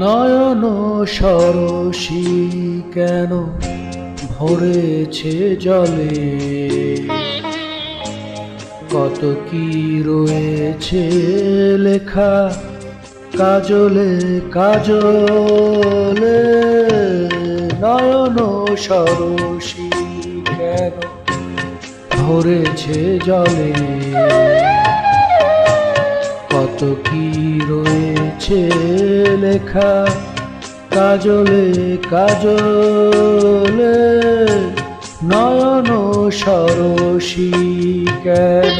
নয়ন সরসী কেন ভরেছে জলে, কত কি রয়েছে লেখা কাজলে কাজলে। নয়ন সরসী কেন ভরেছে জলে, কত কি রয়েছে লেখা কাজলে কাজলে। নয়ন সরসী কেন।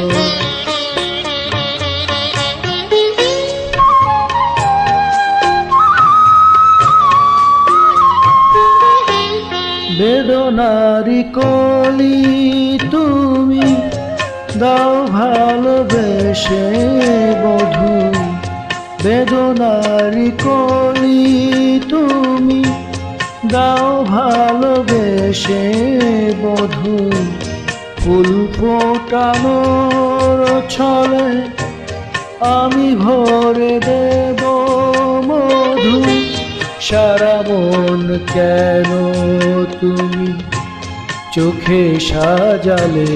বেদনারি কলি তুমি দাও ভালোবেসে বধূ, বেদনারি কলি তুমি দাও ভালোবেসে বধূ। ফুল ফোটানোর ছলে আমি ভরে দেব মধু, সারা মন কেন তুমি চোখে সাজালে,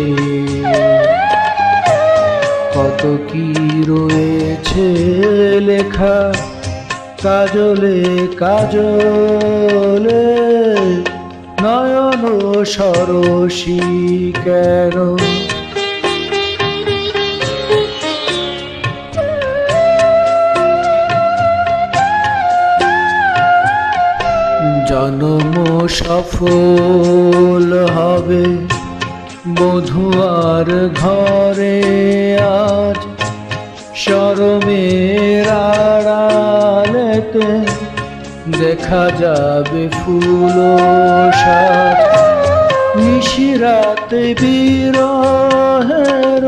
কত কি রয়েছে লেখা কাজলে কাজলে। নয়ন সরসী কেন। জন্ম সফল হবে বধূয়ার ঘরে আজ, শরমের আড়ালেতে দেখা যাবে ফুল সাজ। নিশিরাতে বিরহের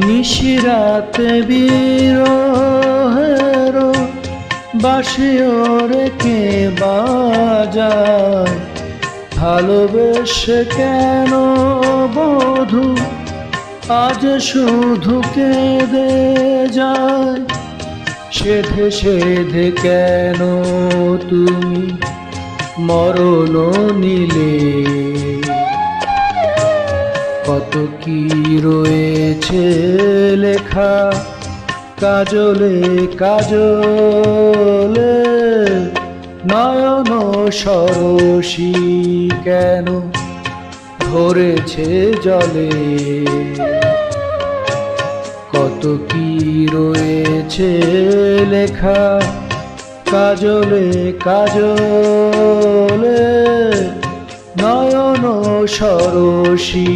নিশিরাতে বিরহের বাঁশিওরে কে বাজায়, ভালোবেসে কেন বধূ আজ শুধু কেঁদে যায়। সেধে সেধে কেন তুমি মরণ নিলে, কত কি রয়েছে লেখা কাজলে কাজলে। নয়ন সরসী কেন ভরেছে জলে, কত কি রয়েছে লেখা কাজলে কাজলে। নয়ন সরসী।